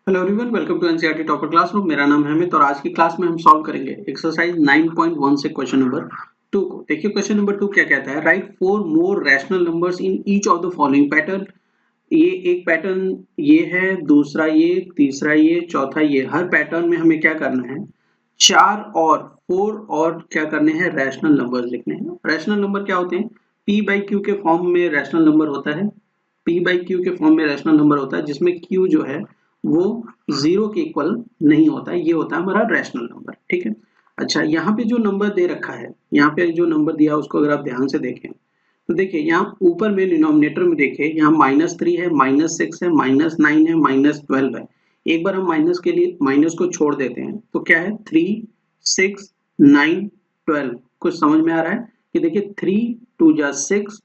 Hello everyone, welcome to NCERT topper classroom. मेरा नाम है अमित और आज की क्लास में हम सॉल्व करेंगे एक्सरसाइज 9.1 से क्वेश्चन नंबर 2 को। देखिए क्वेश्चन नंबर 2 क्या कहता है, right four more rational numbers in each of the following pattern. ये एक पैटर्न ये है, दूसरा ये, तीसरा ये, चौथा ये। हर पैटर्न में हमें क्या करना है, चार और फोर और क्या करने हैं, रैशनल नंबर्स लिखने हैं। रैशनल नंबर क्या होते हैं, पी बाई क्यू के फॉर्म में रैशनल नंबर होता है। पी बाई क्यू के फॉर्म में रैशनल नंबर होता है जिसमें क्यू जो है वो जीरो के इक्वल नहीं होता है, ये होता है हमारा रैशनल नंबर। ठीक है। अच्छा, यहाँ पे जो नंबर दे रखा है, यहाँ पे जो नंबर दिया है उसको अगर आप ध्यान से देखें तो देखिए यहाँ ऊपर में डिनोमिनेटर में देखिए, यहाँ -3 है, -6 है, -9 है, -12 है। एक बार हम माइनस के लिए माइनस को छोड़ देते हैं तो क्या है, 3, 6, 9, 12। कुछ समझ में आ रहा है कि देखिए 3 2 जा 6,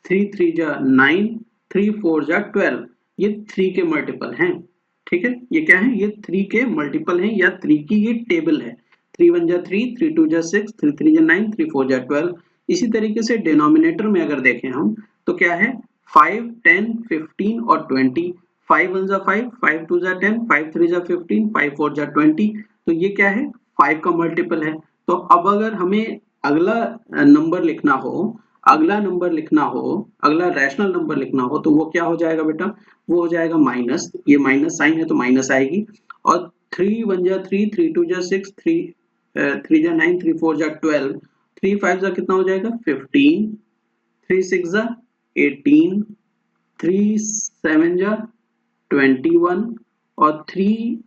3 3 जा 9, 3 4 जा 12। ये 3 के मल्टीपल हैं। ठीक है, ये क्या है, ये 3 के मल्टीपल हैं या 3 की ये टेबल है। 3 1 जा 3, 3 2 जा 6, 3 3 जा 9, 3 4 जा 12। इसी तरीके से डिनोमिनेटर में अगर देखें हम तो क्या है, 5 10 15 और 20। 5 1 जा 5, 5 2 जा 10, 5 3 जा 15, 5 4 जा 20। तो ये क्या है, 5 का मल्टीपल है। तो अब अगर हमें अगला नंबर लिखना हो, अगला रैशनल नंबर लिखना हो तो वो क्या हो जाएगा बेटा, वो हो जाएगा माइनस। ये माइनस साइन है तो माइनस आएगी। और 3 1 जा 3, 3 2 जा 6, 3 जा 9, 3 4 जा 12, 3 5 जा कितना हो जाएगा 15, 3 6 जा 18, 3 7 जा 21 और 3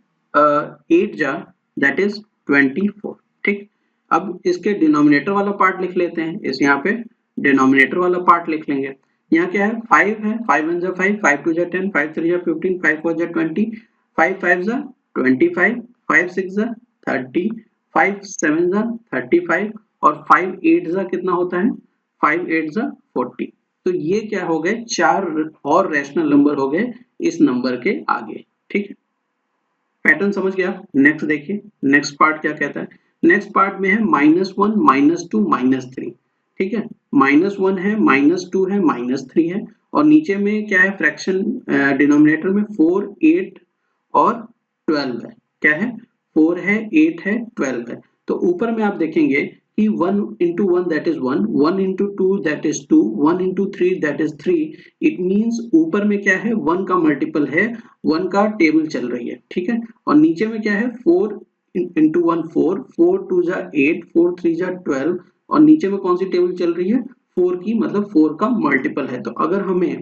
8 जा दैट इज 24। ठीक। अब इसके डिनोमिनेटर वाला पार्ट लिख लेते हैं। इस यहाँ पे डिनोमिनेटर वाला पार्ट लिख लेंगे। यहाँ क्या है, 5 है, 5 1 जा 5, 5 2 जा 10, 5 3 जा 15, 5 4 जा 20, 5 5 जा 25, 5 6 जा 30, 5 7 जा 35 और 5 8 जा कितना होता है, 5 8 जा 40। तो ये क्या हो गए, चार और रैशनल नंबर हो गए इस नंबर के आगे। ठीक है, पैटर्न समझ गया। नेक्स्ट देखिए, नेक्स्ट पार्ट क्या कहता है। नेक्स्ट पार्ट में है -1 -2 -3। ठीक है, -1 है, -2 है, -3 है और नीचे में क्या है, फ्रैक्शन डिनोमिनेटर में 4 8 और 12 है। क्या है, 4 है, 8 है, 12 है। तो ऊपर में आप देखेंगे कि 1 into 1 that is 1, 1 into 2 that is 2, 1 into 3 that is 3। It means ऊपर में क्या है, 1 का मल्टीपल है, 1 का टेबल चल रही है। ठीक है, और नीचे में क्या है, 4 into 1 4, 4 2 जा 8, 4 3 जा 12 और नीचे में कौन सी टेबल चल रही है, 4 की, मतलब 4 का मल्टीपल है। तो अगर हमें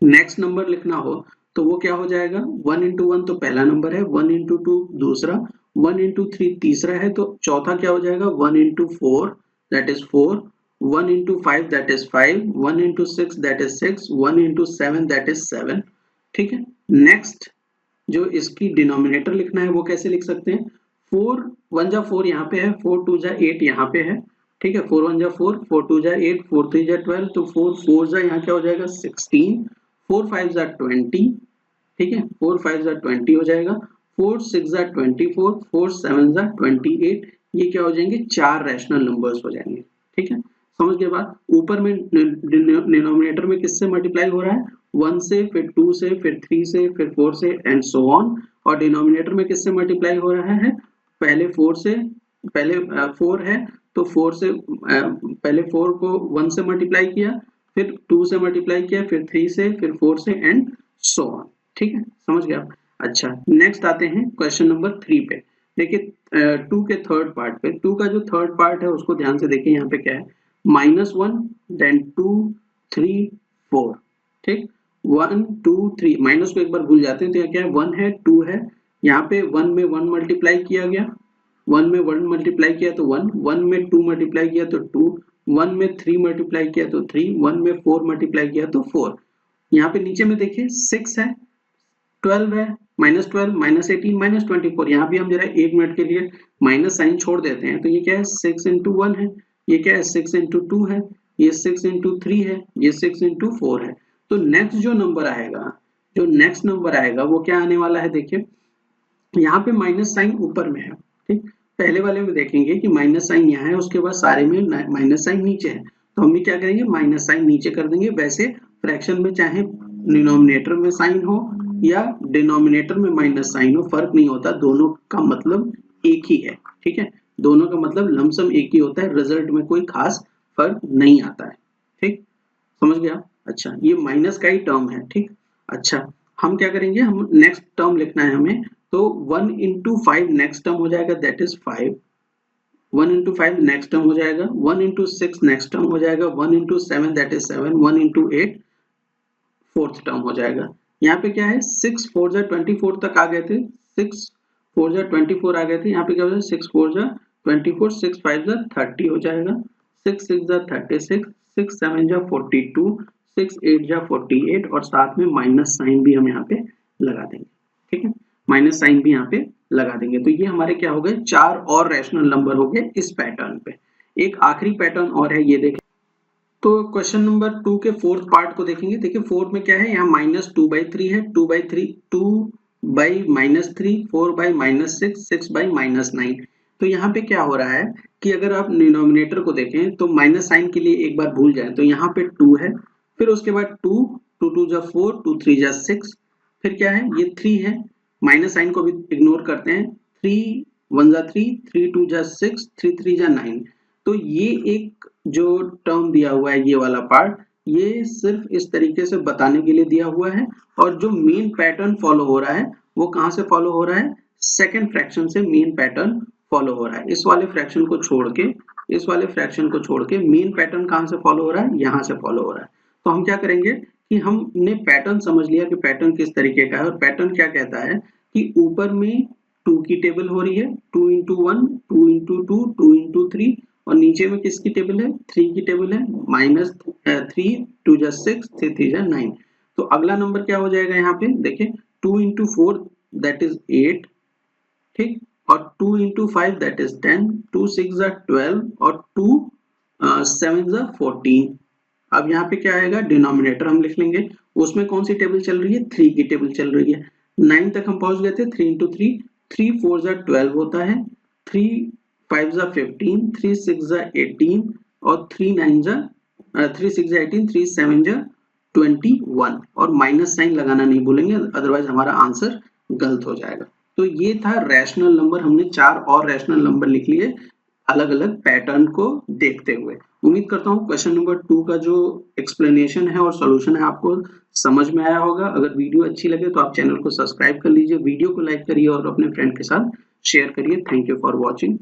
नेक्स्ट नंबर लिखना हो तो वो क्या हो जाएगा, 1 into 1 तो पहला नंबर है, 1 into 2 दूसरा, 1 into 3 तीसरा है, तो चौथा क्या हो जाएगा, 1 into 4 that is 4, 1 into 5 that is 5, 1 into 6 that is 6, 1 into 7 that is 7। ठीक है, नेक्स्ट जो इसकी डिनोमिनेटर लिखना है वो कैसे लिख सकते हैं, 4 1 जा 4 यहाँ पे है, 4 2 जा 8 यहाँ पे है। ठीक है, 4 1 जा 4, 4 2 जा 8, 4 3 जा 12, तो 4 4 जा यहाँ क्या हो जाएगा 16, 4 5 जा 20। ठीक है, 4 5 जा 20 हो जाएगा, 4 6 जा 24, 4 7 जा 28। ये क्या हो जाएंगे, चार रैशनल नंबर्स हो जाएंगे। ठीक है, समझ गए बात। ऊपर में डिनोमिनेटर में किससे मल्टीप्लाई हो रहा है, 1 से, फिर 2 से, फिर 3 से, फिर 4 से एंड सो ऑन। और डिनोमिनेटर में किससे मल्टीप्लाई हो रहा है, पहले 4 से, पहले 4 है तो 4 से पहले 4 को 1 से मल्टीप्लाई किया, फिर 2 से मल्टीप्लाई किया, फिर 3 से, फिर 4 से एंड सो ऑन। ठीक है, समझ गया। अच्छा, नेक्स्ट आते हैं क्वेश्चन नंबर 3 पे। देखिए 2 के थर्ड पार्ट पे, 2 का जो थर्ड पार्ट है उसको ध्यान से देखिए। यहाँ पे क्या है, -1 देन 2 3 4। ठीक, 1 2 3, माइनस को एक बार भूल जाते हैं तो यहाँ क्या है, 1 है, 2 है। यहाँ पे 1 में 1 मल्टीप्लाई किया गया, 1 में 1 मल्टीप्लाई किया तो 1, 1 में 2 मल्टीप्लाई किया तो 2, 1 में 3 मल्टीप्लाई किया तो 3, 1 में 4 मल्टीप्लाई किया तो 4। यहाँ पे नीचे में देखिए 6 है, 12 है, -12, -18, -24। यहाँ भी हम जरा 1 मिनट के लिए माइनस साइन छोड़ देते हैं तो ये क्या है, 6 into 1 है, ये क्या है 6 into 2 है, ये 6 into 3 है, ये 6 into 4 है। तो नेक्स्ट जो नंबर आएगा, जो नेक्स्ट नंबर आएगा वो क्या आने वाला है, देखिए यहाँ पे माइनस साइन ऊपर में है। ठीक, पहले वाले में देखेंगे कि माइनस साइन यहाँ है, उसके बाद सारे में माइनस साइन नीचे है, तो हम भी क्या करेंगे, माइनस साइन नीचे कर देंगे। वैसे फ्रैक्शन में चाहे डिनोमिनेटर में साइन हो या डिनोमिनेटर में माइनस साइन हो, फर्क नहीं होता, दोनों का मतलब एक ही है। ठीक है, दोनों का मतलब लमसम एक ही होता है, रिजल्ट में कोई खास फर्क नहीं आता है। ठीक, समझ गया। अच्छा, ये माइनस का ही टर्म है। ठीक, अच्छा हम क्या करेंगे, हम नेक्स्ट टर्म लिखना है हमें, तो 1 into 5 नेक्स्ट टर्म हो जाएगा, that is 5। 1 into 5 next term हो जाएगा, 1 into 6 नेक्स्ट टर्म हो जाएगा, 1 into 7 that is 7, 1 into 8 fourth term हो जाएगा। यहाँ पे क्या है, 6 4 जा 24 तक आ गए थे, 6 4 जा 24 आ गए थे। यहाँ पे क्या हो जाएगा, 6 4 जा 24, 6 5 जा 30 हो जाएगा, 6 6 जा 36, 6 7 जा 42, 6 8 जा 48 और साथ में माइनस साइन भी हम यहाँ पे लगा देंगे। ठीक है, माइनस साइन भी यहाँ पे लगा देंगे। तो ये हमारे क्या हो गए, 4 और रैशनल नंबर हो गए इस पैटर्न पे। एक आखिरी पैटर्न और है, ये देखें। तो क्वेश्चन नंबर 2 के फोर्थ पार्ट को देखेंगे। देखिए फोर्थ में क्या है, यहाँ -2/3 है, 2/3 2/-3, 4/-6, 6/-9। तो यहाँ पे क्या हो रहा है कि अगर आप डिनोमिनेटर को देखें तो माइनस साइन के लिए एक बार भूल जाए, तो यहाँ पे 2 है, फिर उसके बाद 2 2 2 जा 4, 2 3 जा 6, फिर क्या है, ये 3 है, माइनस साइन को भी इग्नोर करते हैं, 3 1 जा 3, 3 2 जा 6, 3 3 जा 9। तो ये एक जो टर्म दिया हुआ है, ये वाला पार्ट, ये सिर्फ इस तरीके से बताने के लिए दिया हुआ है। और जो मेन पैटर्न फॉलो हो रहा है वो कहाँ से फॉलो हो रहा है, सेकंड फ्रैक्शन से मेन पैटर्न फॉलो हो रहा है। इस वाले फ्रैक्शन को छोड़ के, इस वाले फ्रैक्शन को छोड़ के मेन पैटर्न कहाँ से फॉलो हो रहा है, यहाँ से फॉलो हो रहा है। तो हम क्या करेंगे कि हमने पैटर्न समझ लिया कि पैटर्न किस तरीके का है, और पैटर्न क्या कहता है कि ऊपर में 2 की टेबल हो रही है, 2 into 1, 2 into 2, 2 into 3, और नीचे में किसकी टेबल है, 3 की टेबल है, -3 2 जा 6, 3 3 जा 9। तो अगला नंबर क्या हो जाएगा, यहाँ पे देखिए 2 into 4 दैट इज 8, ठीक, और 2 into 5 दैट इज 10, 2 6 जा 12 और 2 7 जा 14। अब यहाँ पे क्या आएगा, डिनोमिनेटर हम लिख लेंगे, उसमें कौन सी टेबल चल रही है, 3 की टेबल चल रही है। 9 तक हम पहुंच गए थे, 3 into 3, 3 4 जा 12 होता है, 3 5 जा 15, 3 6 जा 18 और 3 9 जा 3 6 जा 18, 3 7 जा 21, और माइनस साइन लगाना नहीं भूलेंगे, अदरवाइज हमारा आंसर गलत हो जाएगा। तो ये था रैशनल नंबर, हमने 4 और रैशनल नंबर लिख लिए अलग अलग पैटर्न को देखते हुए। उम्मीद करता हूँ क्वेश्चन नंबर 2 का जो एक्सप्लेनेशन है और सॉल्यूशन है आपको समझ में आया होगा। अगर वीडियो अच्छी लगे तो आप चैनल को सब्सक्राइब कर लीजिए, वीडियो को लाइक करिए और अपने फ्रेंड के साथ शेयर करिए। Thank you for watching.